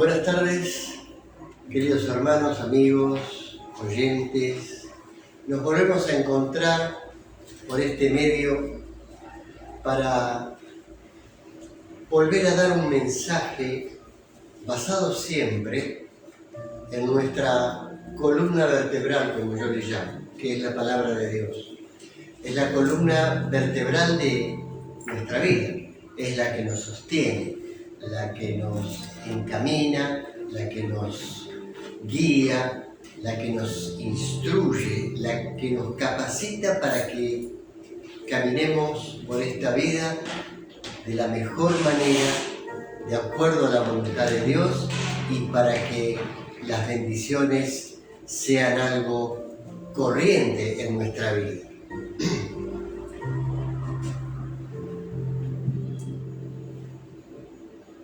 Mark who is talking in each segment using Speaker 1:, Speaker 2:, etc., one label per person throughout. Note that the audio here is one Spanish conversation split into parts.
Speaker 1: Buenas tardes, queridos hermanos, amigos, oyentes. Nos volvemos a encontrar por este medio para volver a dar un mensaje basado siempre en nuestra columna vertebral, como yo le llamo, que es la palabra de Dios. Es la columna vertebral de nuestra vida, es la que nos sostiene, la que nos encamina, la que nos guía, la que nos instruye, la que nos capacita para que caminemos por esta vida de la mejor manera, de acuerdo a la voluntad de Dios, y para que las bendiciones sean algo corriente en nuestra vida.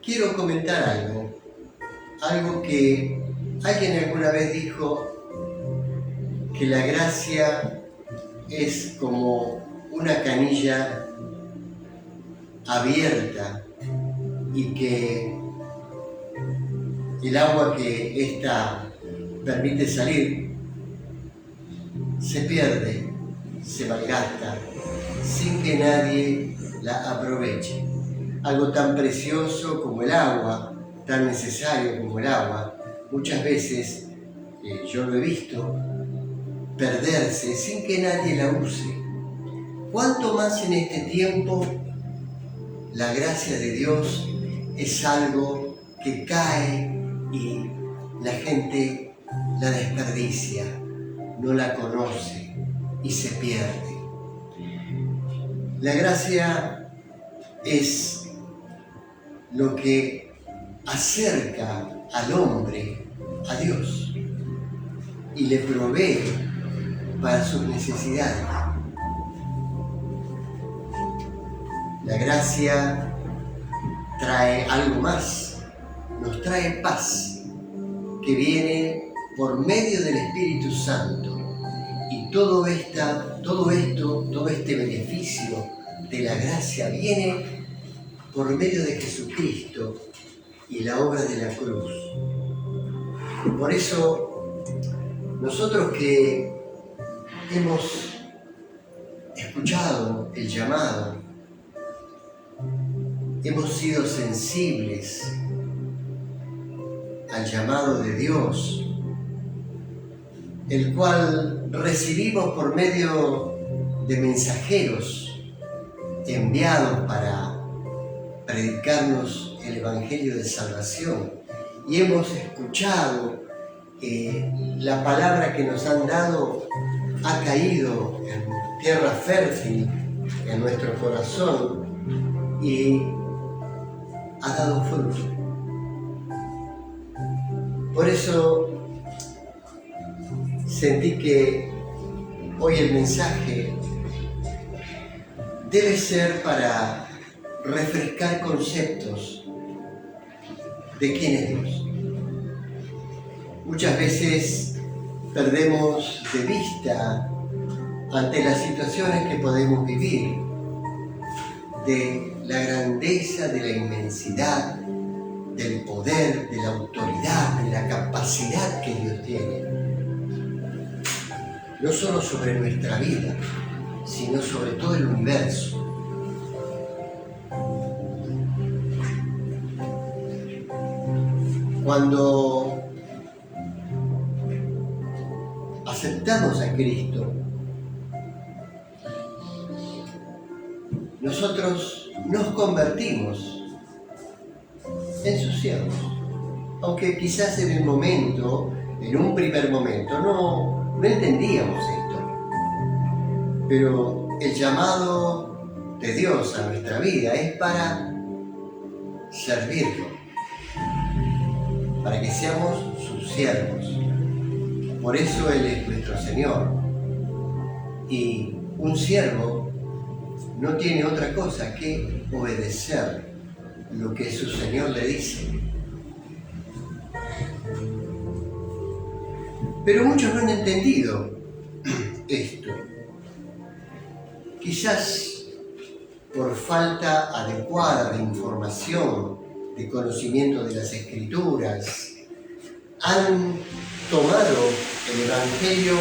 Speaker 1: Quiero comentar algo que alguien alguna vez dijo, que la gracia es como una canilla abierta y que el agua que ésta permite salir se pierde, se malgasta, sin que nadie la aproveche. Algo tan precioso como el agua, tan necesario como el agua, muchas veces yo lo he visto perderse sin que nadie la use. ¿Cuánto más en este tiempo la gracia de Dios es algo que cae y la gente la desperdicia, no la conoce y se pierde? La gracia es lo que acerca al hombre a Dios y le provee para sus necesidades. La gracia trae algo más, nos trae paz, que viene por medio del Espíritu Santo. Y todo este beneficio de la gracia viene por medio de Jesucristo y la obra de la cruz. Por eso, nosotros que hemos escuchado el llamado, hemos sido sensibles al llamado de Dios, el cual recibimos por medio de mensajeros enviados para predicarnos el Evangelio de Salvación, y hemos escuchado que la palabra que nos han dado ha caído en tierra fértil en nuestro corazón y ha dado fruto. Por eso sentí que hoy el mensaje debe ser para refrescar conceptos de quién es Dios. Muchas veces perdemos de vista ante las situaciones que podemos vivir de la grandeza, de la inmensidad, del poder, de la autoridad, de la capacidad que Dios tiene. No solo sobre nuestra vida, sino sobre todo el universo. Cuando aceptamos a Cristo, nosotros nos convertimos en sus siervos. Aunque quizás en un primer momento, no entendíamos esto. Pero el llamado de Dios a nuestra vida es para servirlo, para que seamos sus siervos. Por eso Él es nuestro Señor. Y un siervo no tiene otra cosa que obedecer lo que su Señor le dice. Pero muchos no han entendido esto. Quizás por falta adecuada de información de conocimiento de las Escrituras, han tomado el Evangelio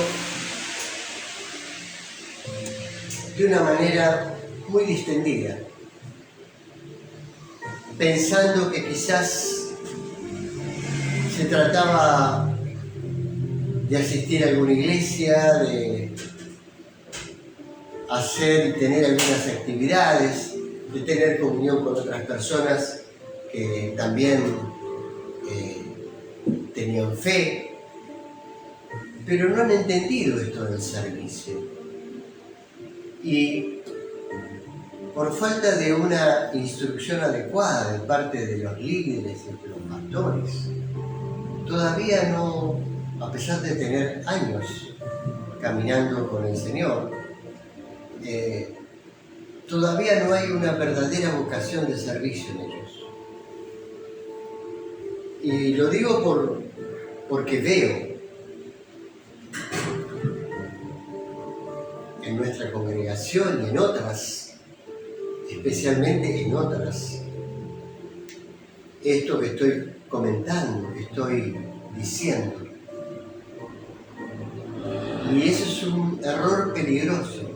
Speaker 1: de una manera muy distendida, pensando que quizás se trataba de asistir a alguna iglesia, de hacer y tener algunas actividades, de tener comunión con otras personas que también tenían fe, pero no han entendido esto del servicio. Y por falta de una instrucción adecuada de parte de los líderes y de los pastores, todavía no, a pesar de tener años caminando con el Señor, todavía no hay una verdadera vocación de servicio en ellos. Y lo digo porque veo en nuestra congregación y en otras, especialmente en otras, esto que estoy comentando, que estoy diciendo. Y eso es un error peligroso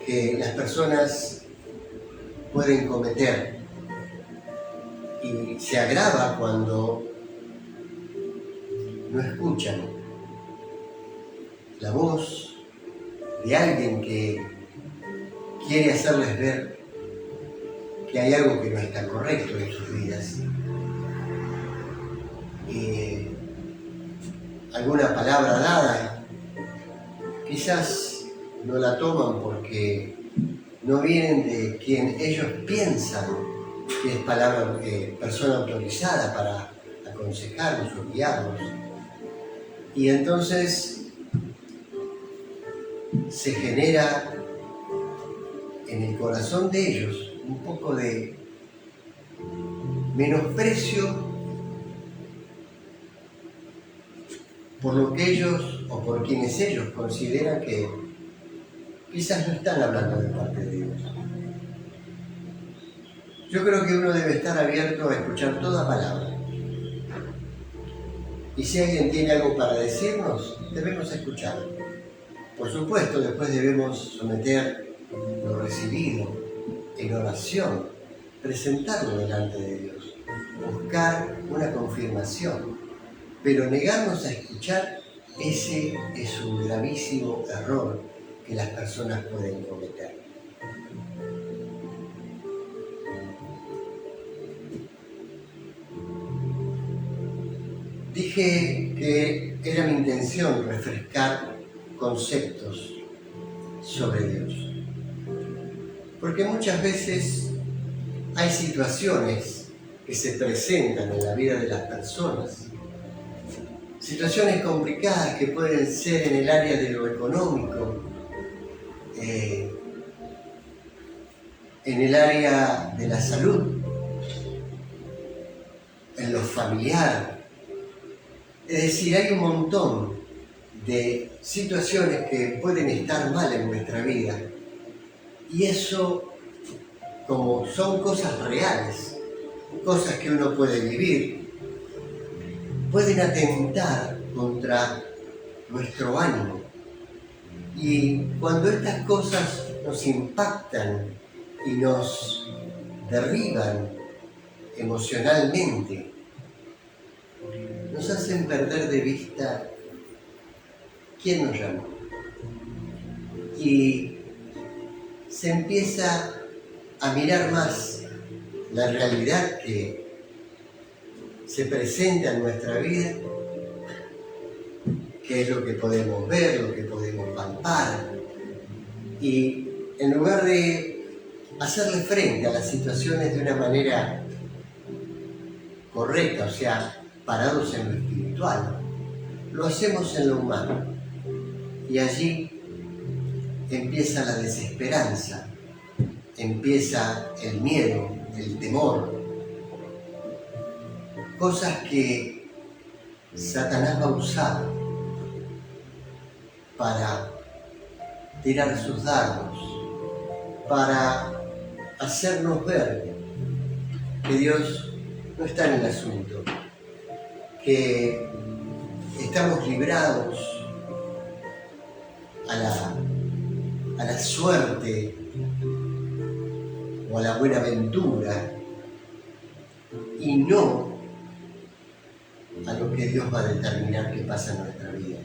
Speaker 1: que las personas pueden cometer. Y se agrava cuando no escuchan la voz de alguien que quiere hacerles ver que hay algo que no está correcto en sus vidas. Alguna palabra dada, quizás no la toman porque no vienen de quien ellos piensan que es persona autorizada para aconsejarlos o guiarlos. Y entonces se genera en el corazón de ellos un poco de menosprecio por lo que ellos o por quienes ellos consideran que quizás no están hablando de parte de Dios. Yo creo que uno debe estar abierto a escuchar toda palabra. Y si alguien tiene algo para decirnos, debemos escucharlo. Por supuesto, después debemos someter lo recibido en oración, presentarlo delante de Dios, buscar una confirmación. Pero negarnos a escuchar, ese es un gravísimo error que las personas pueden cometer. Dije que era mi intención refrescar conceptos sobre Dios, porque muchas veces hay situaciones que se presentan en la vida de las personas, situaciones complicadas que pueden ser en el área de lo económico, en el área de la salud, en lo familiar. Es decir, hay un montón de situaciones que pueden estar mal en nuestra vida. Y eso, como son cosas reales, cosas que uno puede vivir, pueden atentar contra nuestro ánimo. Y cuando estas cosas nos impactan y nos derriban emocionalmente, nos hacen perder de vista quién nos llamó. Y se empieza a mirar más la realidad que se presenta en nuestra vida, que es lo que podemos ver, lo que podemos palpar. Y en lugar de hacerle frente a las situaciones de una manera correcta, o sea, parados en lo espiritual, lo hacemos en lo humano. Y allí empieza la desesperanza, empieza el miedo, el temor, cosas que Satanás va a usar para tirar sus dardos, para hacernos ver que Dios no está en el asunto, que estamos librados a la suerte o a la buena aventura y no a lo que Dios va a determinar que pasa en nuestra vida.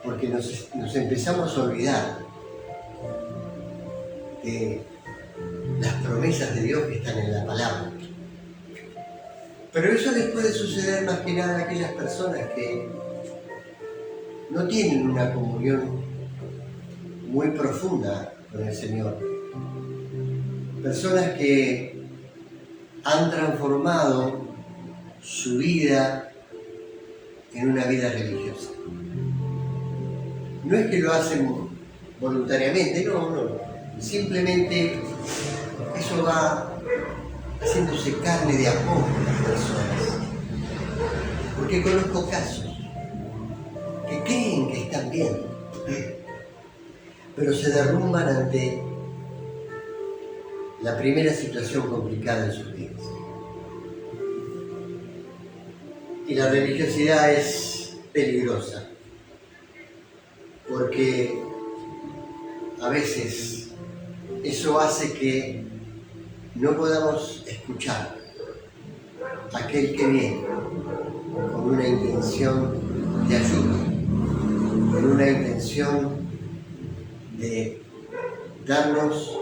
Speaker 1: Porque nos empezamos a olvidar de las promesas de Dios que están en la palabra. Pero eso les puede suceder más que nada a aquellas personas que no tienen una comunión muy profunda con el Señor. Personas que han transformado su vida en una vida religiosa. No es que lo hacen voluntariamente, no. Simplemente eso va haciéndose carne de a poco en las personas. Porque conozco casos que creen que están bien, pero se derrumban ante la primera situación complicada en sus vidas. Y la religiosidad es peligrosa, porque a veces eso hace que no podamos escuchar a aquel que viene con una intención de ayuda, con una intención de darnos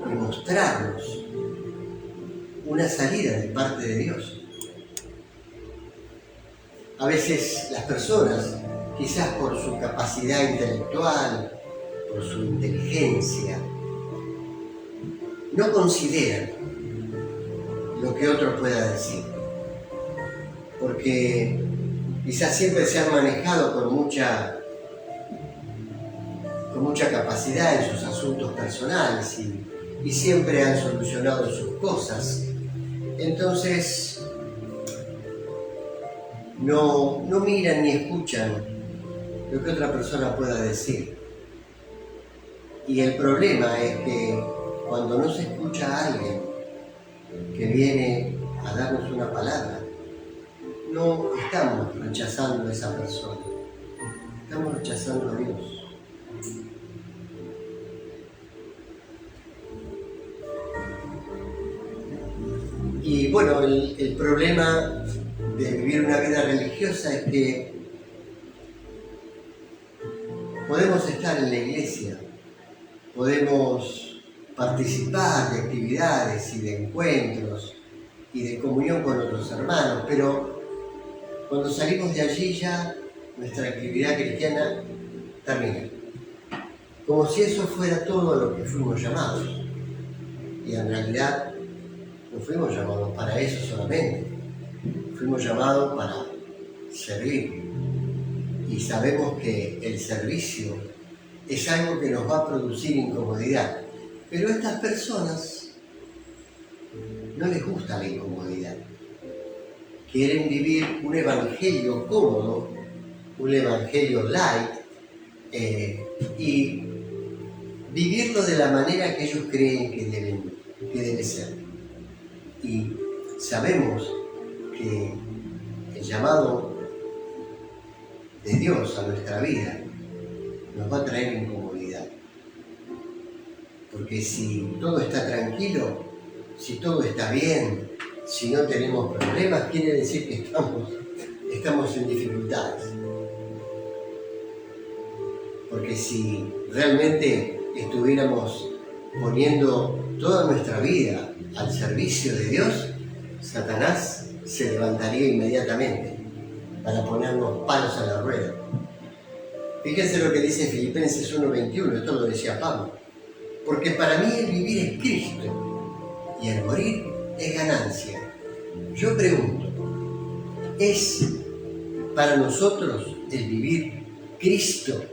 Speaker 1: y mostrarnos una salida de parte de Dios. A veces las personas, quizás por su capacidad intelectual, por su inteligencia, no consideran lo que otro pueda decir, porque quizás siempre se han manejado con mucha capacidad en sus asuntos personales y siempre han solucionado sus cosas. Entonces no miran ni escuchan lo que otra persona pueda decir. Y el problema es que cuando no se escucha a alguien que viene a darnos una palabra, no estamos rechazando a esa persona, estamos rechazando a Dios. Y bueno, el problema de vivir una vida religiosa es que podemos estar en la iglesia, podemos participar de actividades y de encuentros y de comunión con otros hermanos, pero cuando salimos de allí ya nuestra actividad cristiana termina. Como si eso fuera todo lo que fuimos llamados. Y en realidad no fuimos llamados para eso solamente. Fuimos llamados para servir. Y sabemos que el servicio es algo que nos va a producir incomodidad. Pero a estas personas no les gusta la incomodidad. Quieren vivir un evangelio cómodo, un evangelio light, y vivirlo de la manera que ellos creen que debe ser. Y sabemos que el llamado de Dios a nuestra vida nos va a traer incomodidad. Porque si todo está tranquilo, si todo está bien, si no tenemos problemas, quiere decir que estamos en dificultades. Porque si realmente estuviéramos poniendo toda nuestra vida al servicio de Dios, Satanás se levantaría inmediatamente para ponernos palos a la rueda. Fíjense lo que dice Filipenses 1:21, esto lo decía Pablo. Porque para mí el vivir es Cristo y el morir es ganancia. Yo pregunto, ¿es para nosotros el vivir Cristo?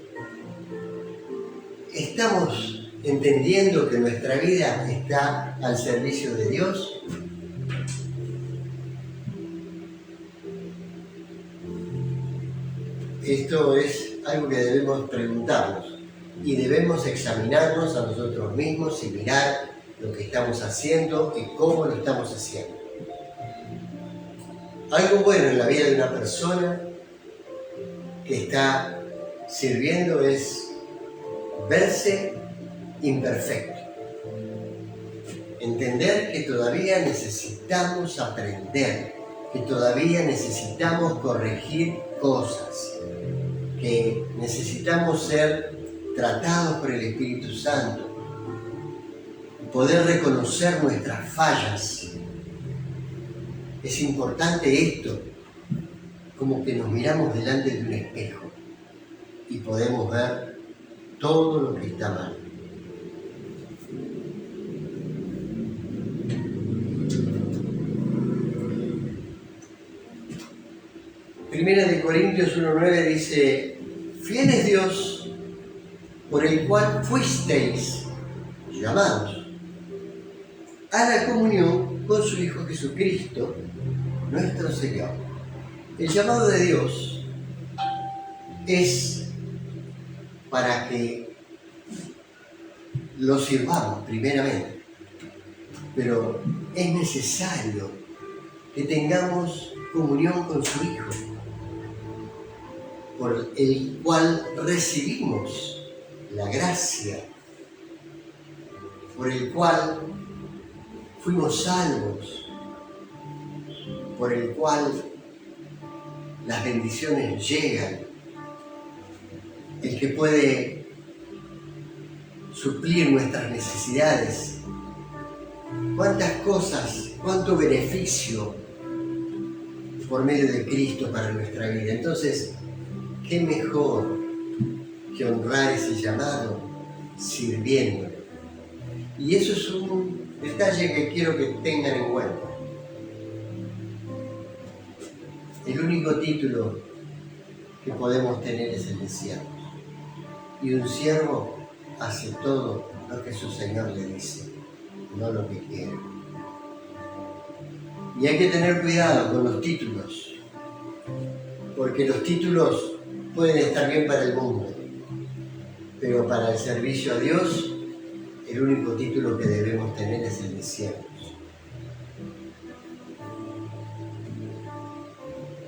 Speaker 1: ¿Estamos entendiendo que nuestra vida está al servicio de Dios? Esto es algo que debemos preguntarnos y debemos examinarnos a nosotros mismos y mirar lo que estamos haciendo y cómo lo estamos haciendo. Algo bueno en la vida de una persona que está sirviendo es verse imperfecto. Entender que todavía necesitamos aprender, que todavía necesitamos corregir cosas, que necesitamos ser tratados por el Espíritu Santo, poder reconocer nuestras fallas. Es importante esto, como que nos miramos delante de un espejo y podemos ver todo lo que está mal. Primera de Corintios 1:9 dice: fiel es Dios, por el cual fuisteis llamados a la comunión con su Hijo Jesucristo, nuestro Señor. El llamado de Dios es para que lo sirvamos primeramente, pero es necesario que tengamos comunión con su Hijo, por el cual recibimos la gracia, por el cual fuimos salvos, por el cual las bendiciones llegan, el que puede suplir nuestras necesidades. Cuántas cosas, cuánto beneficio por medio de Cristo para nuestra vida. Entonces, ¿qué mejor que honrar ese llamado sirviendo? Y eso es un detalle que quiero que tengan en cuenta. El único título que podemos tener es el de siervos. Y un siervo hace todo lo que su Señor le dice, no lo que quiere. Y hay que tener cuidado con los títulos, porque los títulos pueden estar bien para el mundo, pero para el servicio a Dios, el único título que debemos tener es el de siervos.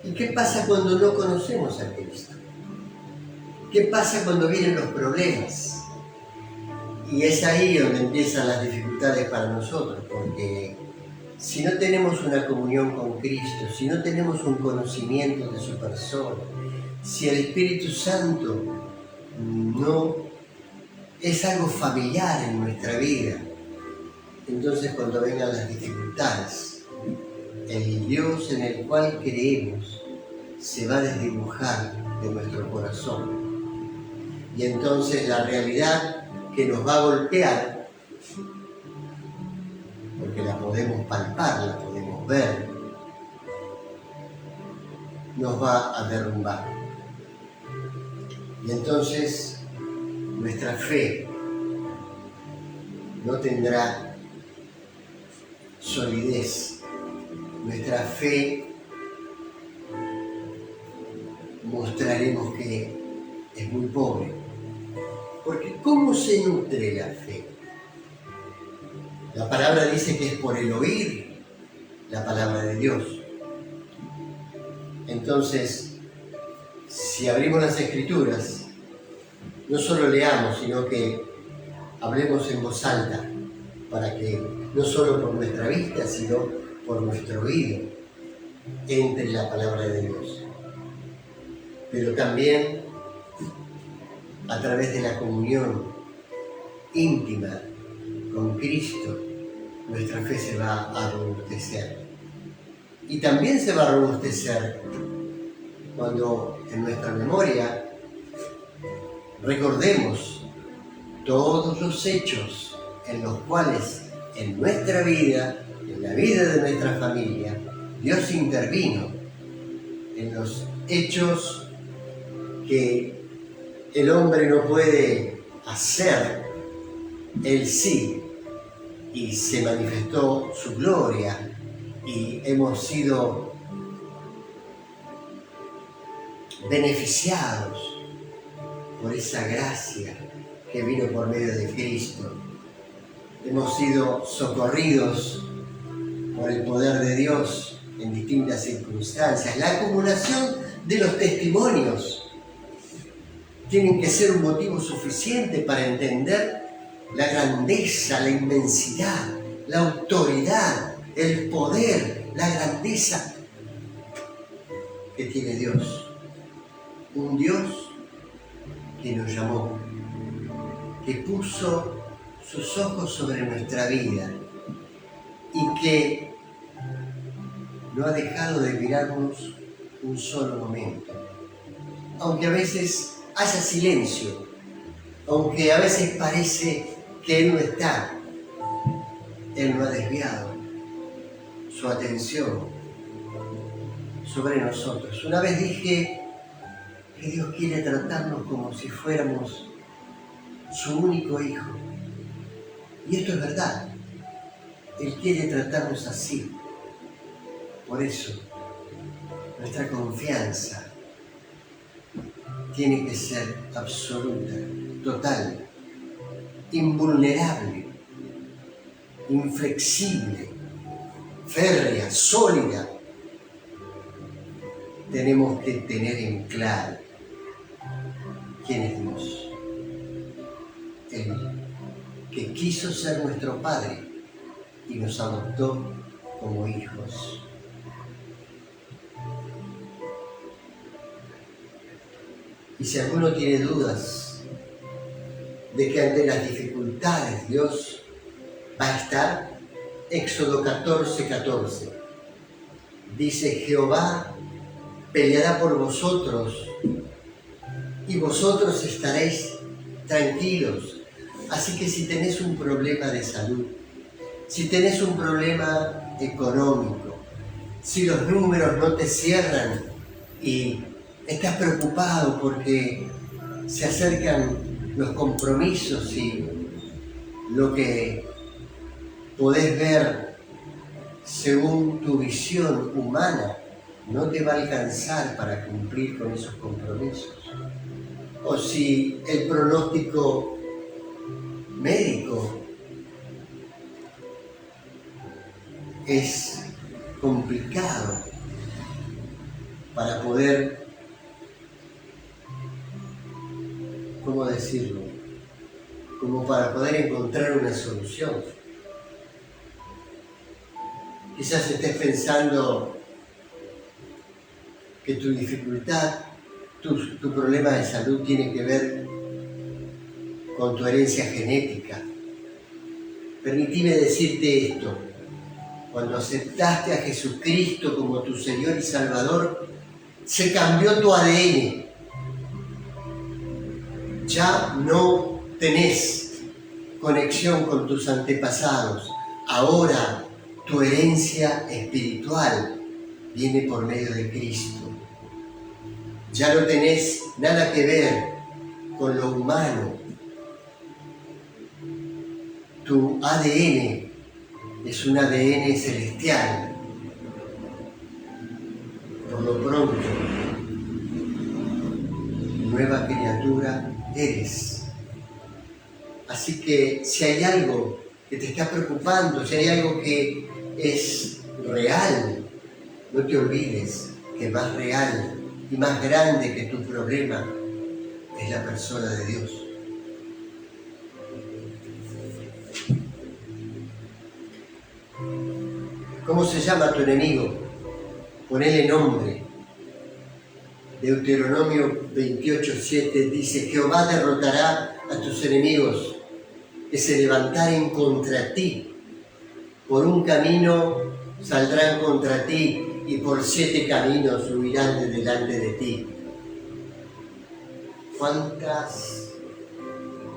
Speaker 1: ¿Y qué pasa cuando no conocemos a Cristo? ¿Qué pasa cuando vienen los problemas? Y es ahí donde empiezan las dificultades para nosotros, porque si no tenemos una comunión con Cristo, si no tenemos un conocimiento de su persona, si el Espíritu Santo no es algo familiar en nuestra vida, entonces cuando vengan las dificultades, el Dios en el cual creemos se va a desdibujar de nuestro corazón. Y entonces la realidad que nos va a golpear, porque la podemos palpar, la podemos ver, nos va a derrumbar. Y entonces nuestra fe no tendrá solidez. Nuestra fe mostraremos que es muy pobre. Porque ¿cómo se nutre la fe? La palabra dice que es por el oír la palabra de Dios. Entonces, si abrimos las Escrituras, no solo leamos, sino que hablemos en voz alta, para que no solo por nuestra vista, sino por nuestro oído entre la palabra de Dios. Pero también a través de la comunión íntima con Cristo, nuestra fe se va a robustecer. Y también se va a robustecer cuando en nuestra memoria recordemos todos los hechos en los cuales en nuestra vida, en la vida de nuestra familia, Dios intervino, en los hechos que el hombre no puede hacer, Él sí, y se manifestó su gloria, y hemos sido beneficiados por esa gracia que vino por medio de Cristo. Hemos sido socorridos por el poder de Dios en distintas circunstancias. La acumulación de los testimonios tienen que ser un motivo suficiente para entender la grandeza, la inmensidad, la autoridad, el poder, la grandeza que tiene Dios. Un Dios que nos llamó, que puso sus ojos sobre nuestra vida y que no ha dejado de mirarnos un solo momento. Aunque a veces haya silencio, aunque a veces parece que Él no está, Él no ha desviado su atención sobre nosotros. Una vez dije que Dios quiere tratarnos como si fuéramos su único hijo. Y esto es verdad. Él quiere tratarnos así. Por eso, nuestra confianza tiene que ser absoluta, total, invulnerable, inflexible, férrea, sólida. Tenemos que tener en claro quién es Dios. Él, que quiso ser nuestro Padre y nos adoptó como hijos. Y si alguno tiene dudas de que ante las dificultades Dios va a estar, Éxodo 14:14 dice: Jehová peleará por vosotros y vosotros estaréis tranquilos. Así que si tenés un problema de salud, si tenés un problema económico, si los números no te cierran y estás preocupado porque se acercan los compromisos y lo que podés ver según tu visión humana no te va a alcanzar para cumplir con esos compromisos. O si el pronóstico médico es complicado para poder, ¿cómo decirlo? Como para poder encontrar una solución. Quizás estés pensando que tu dificultad, tu problema de salud tiene que ver con tu herencia genética. Permitime decirte esto: cuando aceptaste a Jesucristo como tu Señor y Salvador, se cambió tu ADN. Ya no tenés conexión con tus antepasados. Ahora tu herencia espiritual viene por medio de Cristo. Ya no tenés nada que ver con lo humano. Tu ADN es un ADN celestial. Por lo pronto, nueva criatura eres. Así que si hay algo que te está preocupando, si hay algo que es real, no te olvides que más real y más grande que tu problema es la persona de Dios. ¿Cómo se llama tu enemigo? Ponele nombre. Deuteronomio 28:7 dice: Jehová derrotará a tus enemigos que se levantaren contra ti. Por un camino saldrán contra ti y por 7 caminos huirán de delante de ti. ¿Cuántas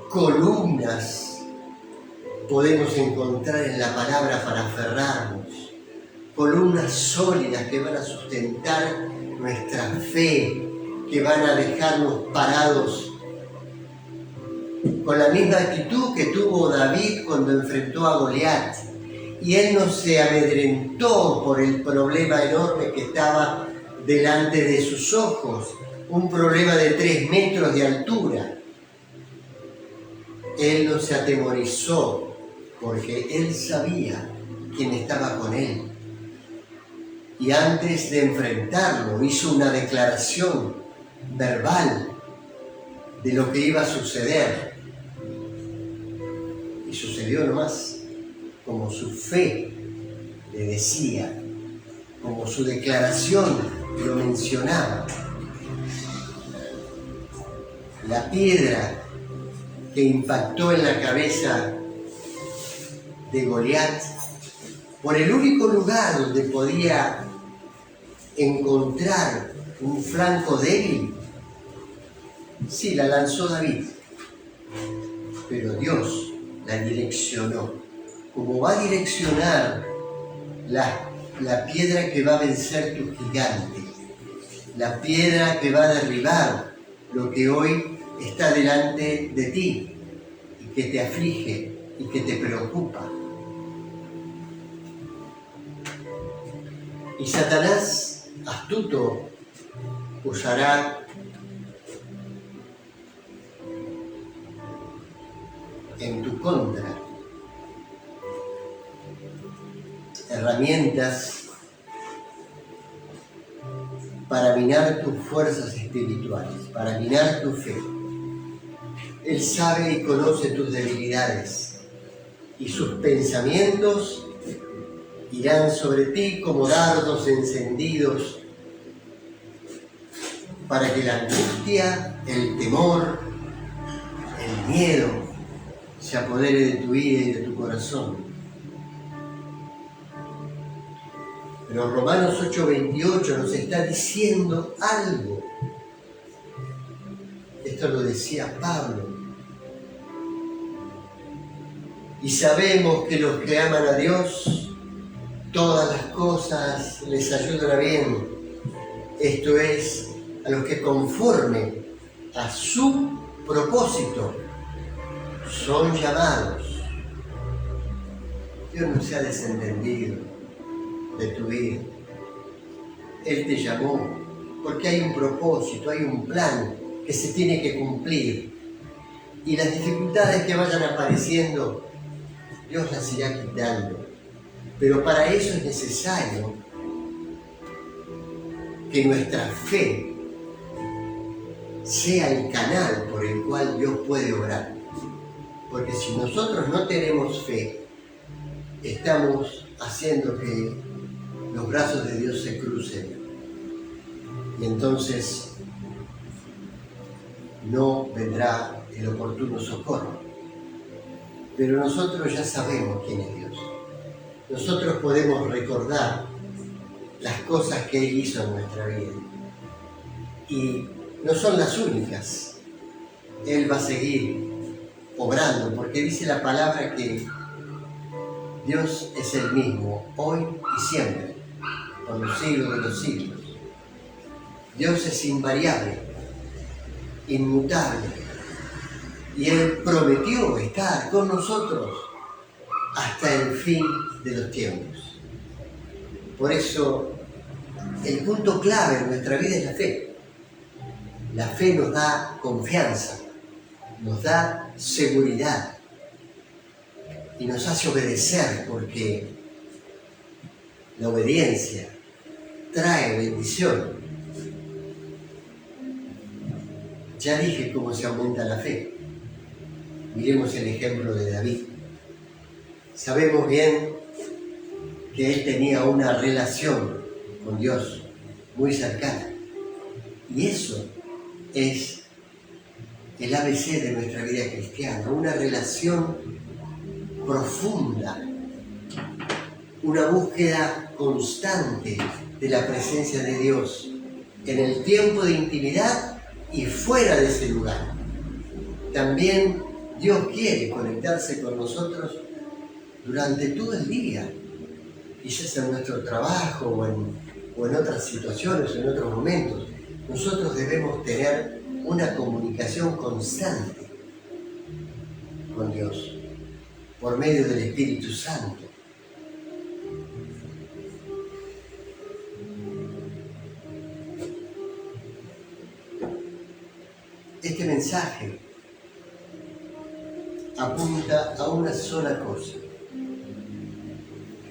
Speaker 1: columnas podemos encontrar en la palabra para aferrarnos? Columnas sólidas que van a sustentar nuestra fe, que van a dejarnos parados con la misma actitud que tuvo David cuando enfrentó a Goliat. Y él no se amedrentó por el problema enorme que estaba delante de sus ojos, un problema de 3 metros de altura. Él no se atemorizó porque él sabía quién estaba con él. y antes de enfrentarlo hizo una declaración verbal de lo que iba a suceder. Y sucedió nomás, como su fe le decía, como su declaración lo mencionaba. La piedra que impactó en la cabeza de Goliat, por el único lugar donde podía encontrar un flanco débil, sí, la lanzó David, pero Dios la direccionó, como va a direccionar la piedra que va a vencer tu gigante, la piedra que va a derribar lo que hoy está delante de ti y que te aflige y que te preocupa. Y Satanás, astuto, usará en tu contra herramientas para minar tus fuerzas espirituales, para minar tu fe. Él sabe y conoce tus debilidades y sus pensamientos irán sobre ti como dardos encendidos para que la angustia, el temor, el miedo se apodere de tu vida y de tu corazón. Pero Romanos 8:28 nos está diciendo algo. Esto lo decía Pablo. Y sabemos que los que aman a Dios, todas las cosas les ayudan a bien. Esto es, a los que conforme a su propósito son llamados. Dios no se ha desentendido de tu vida. Él te llamó porque hay un propósito, hay un plan que se tiene que cumplir. Y las dificultades que vayan apareciendo, Dios las irá quitando. Pero para eso es necesario que nuestra fe sea el canal por el cual Dios puede obrar. Porque si nosotros no tenemos fe, estamos haciendo que los brazos de Dios se crucen. Y entonces no vendrá el oportuno socorro. Pero nosotros ya sabemos quién es Dios. Nosotros podemos recordar las cosas que Él hizo en nuestra vida. Y no son las únicas. Él va a seguir obrando, porque dice la palabra que Dios es el mismo, hoy y siempre, por los siglos de los siglos. Dios es invariable, inmutable, y Él prometió estar con nosotros hasta el fin de los tiempos. Por eso, el punto clave en nuestra vida es la fe. La fe nos da confianza, nos da seguridad y nos hace obedecer, porque la obediencia trae bendición. Ya dije cómo se aumenta la fe. Miremos el ejemplo de David. Sabemos bien que él tenía una relación con Dios muy cercana. Y eso es el ABC de nuestra vida cristiana, una relación profunda, una búsqueda constante de la presencia de Dios en el tiempo de intimidad y fuera de ese lugar. También Dios quiere conectarse con nosotros durante todo el día, quizás en nuestro trabajo o en otras situaciones, en otros momentos. Nosotros debemos tener una comunicación constante con Dios por medio del Espíritu Santo. Este mensaje apunta a una sola cosa,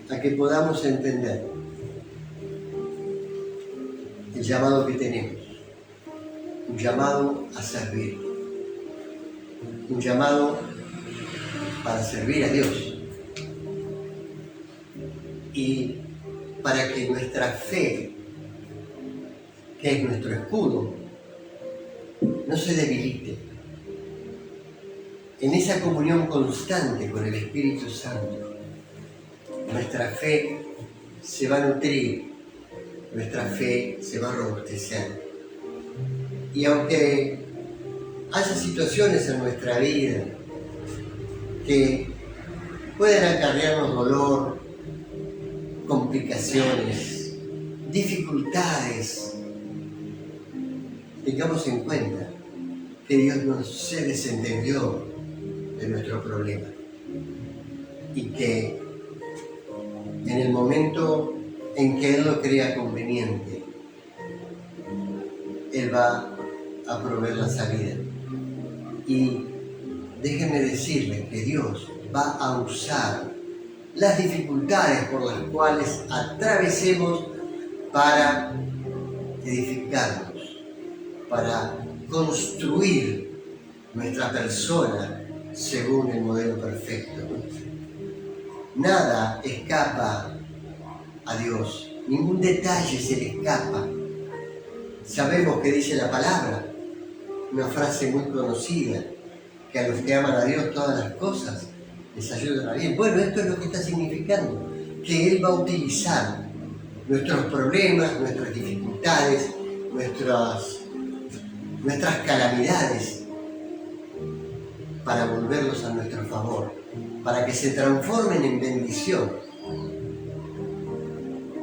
Speaker 1: a que podamos entender el llamado que tenemos, un llamado a servir, un llamado para servir a Dios y para que nuestra fe, que es nuestro escudo, no se debilite. En esa comunión constante con el Espíritu Santo, nuestra fe se va a nutrir, nuestra fe se va a robustecer. Y aunque haya situaciones en nuestra vida que pueden acarrearnos dolor, complicaciones, dificultades, tengamos en cuenta que Dios no se desentendió de nuestro problema y que en el momento en que Él lo crea conveniente, Él va a proveer la salida. Y déjenme decirles que Dios va a usar las dificultades por las cuales atravesemos para edificarnos, para construir nuestra persona según el modelo perfecto. Nada escapa a Dios, ningún detalle se le escapa. Sabemos que dice la palabra, una frase muy conocida, que a los que aman a Dios todas las cosas les ayudan a bien. Bueno, esto es lo que está significando, que Él va a utilizar nuestros problemas, nuestras dificultades, nuestras calamidades para volverlos a nuestro favor, para que se transformen en bendición.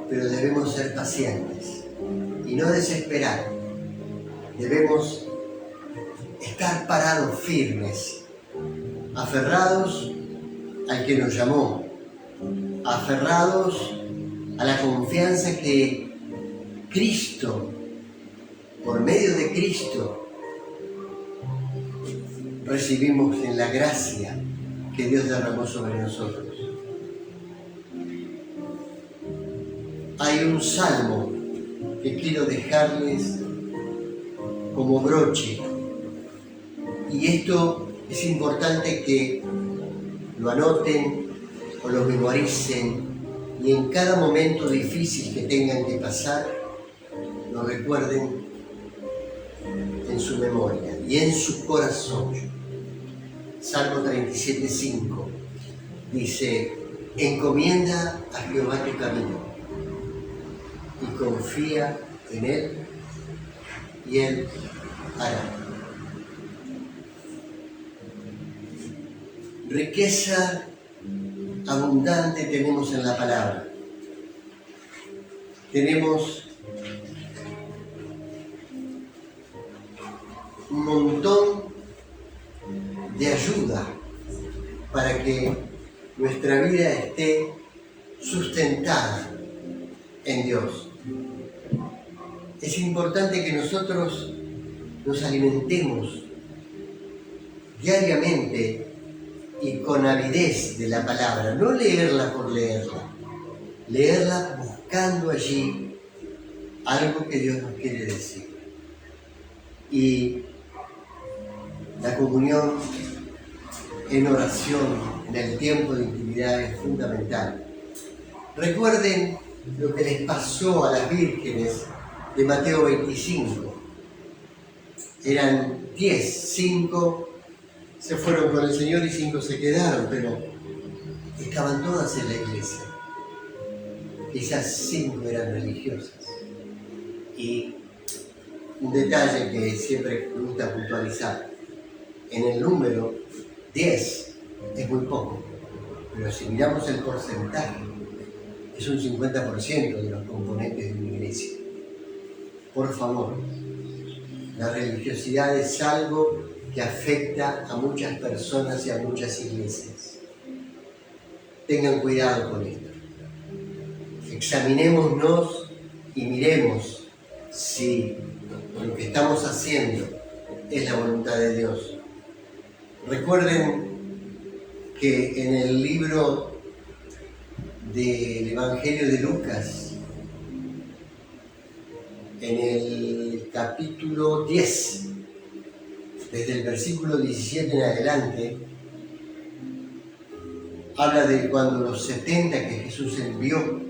Speaker 1: Pero debemos ser pacientes y no desesperar. Debemos estar parados firmes, aferrados al que nos llamó, aferrados a la confianza que Cristo, por medio de Cristo, recibimos en la gracia que Dios derramó sobre nosotros. Hay un salmo que quiero dejarles como broche, y esto es importante que lo anoten o lo memoricen, y en cada momento difícil que tengan que pasar, lo recuerden en su memoria y en su corazón. Salmo 37:5 dice: encomienda a Jehová tu camino y confía en Él, y Él hará. Riqueza abundante tenemos en la palabra. Tenemos un montón de ayuda para que nuestra vida esté sustentada en Dios. Es importante que nosotros nos alimentemos diariamente y con avidez de la palabra, no leerla por leerla, leerla buscando allí algo que Dios nos quiere decir. Y la comunión en oración, en el tiempo de intimidad, es fundamental. Recuerden lo que les pasó a las vírgenes de Mateo 25. Eran 10, 5 se fueron con el Señor y 5 se quedaron, pero estaban todas en la iglesia. Esas 5 eran religiosas. Y un detalle que siempre me gusta puntualizar: en el número 10 es muy poco, pero si miramos el porcentaje, es un 50% de los componentes de una iglesia. Por favor, la religiosidad es algo que afecta a muchas personas y a muchas iglesias. Tengan cuidado con esto. Examinémonos y miremos si lo que estamos haciendo es la voluntad de Dios. Recuerden que en el libro del Evangelio de Lucas en el capítulo 10, desde el versículo 17 en adelante, habla de cuando los 70 que Jesús envió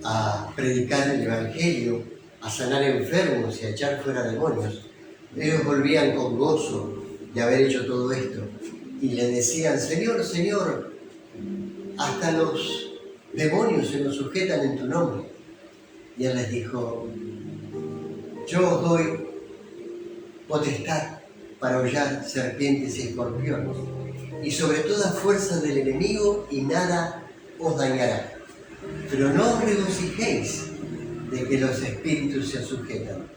Speaker 1: a predicar el Evangelio, a sanar enfermos y a echar fuera demonios, ellos volvían con gozo de haber hecho todo esto y le decían: Señor, Señor, hasta los demonios se nos sujetan en tu nombre. Y él les dijo: yo os doy potestad para hollar serpientes y escorpiones y sobre toda fuerza del enemigo, y nada os dañará. Pero no os regocijéis de que los espíritus se sujetan.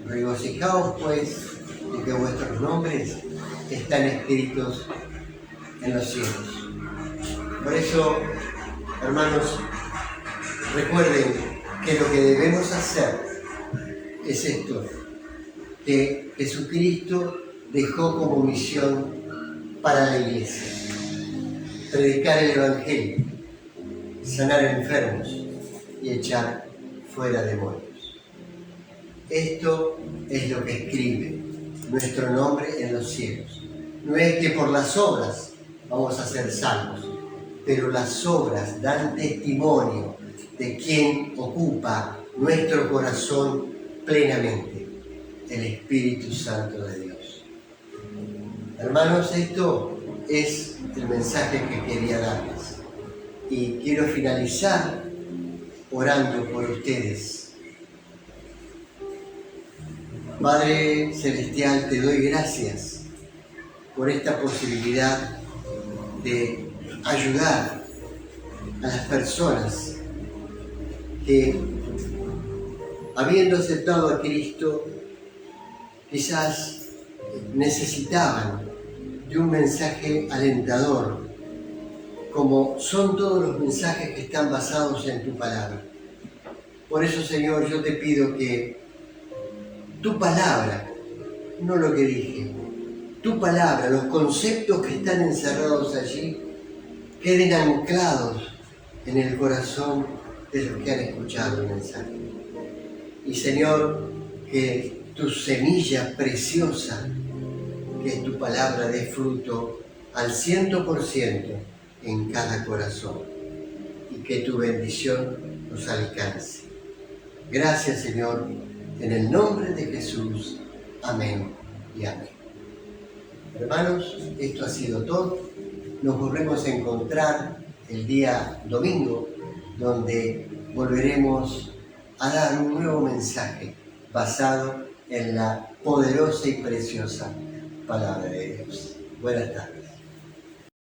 Speaker 1: Regocijaos pues de que vuestros nombres están escritos en los cielos. Por eso, hermanos, recuerden que lo que debemos hacer es esto, que Jesucristo dejó como misión para la iglesia: predicar el Evangelio, sanar enfermos y echar fuera demonios. Esto es lo que escribe nuestro nombre en los cielos. No es que por las obras vamos a ser salvos, pero las obras dan testimonio de quien ocupa nuestro corazón plenamente: el Espíritu Santo de Dios. Hermanos, esto es el mensaje que quería darles. Y quiero finalizar orando por ustedes. Padre Celestial, te doy gracias por esta posibilidad de ayudar a las personas que, habiendo aceptado a Cristo, quizás necesitaban de un mensaje alentador, como son todos los mensajes que están basados en tu palabra. Por eso, Señor, yo te pido que tu palabra, no lo que dije, tu palabra, los conceptos que están encerrados allí, queden anclados en el corazón de los que han escuchado el mensaje. Y, Señor, que tu semilla preciosa, que es tu palabra, dé fruto al 100% en cada corazón, y que tu bendición nos alcance. Gracias, Señor, en el nombre de Jesús. Amén y amén. Hermanos, esto ha sido todo. Nos volvemos a encontrar el día domingo, donde volveremos a dar un nuevo mensaje basado en la poderosa y preciosa palabra de Dios. Buenas tardes.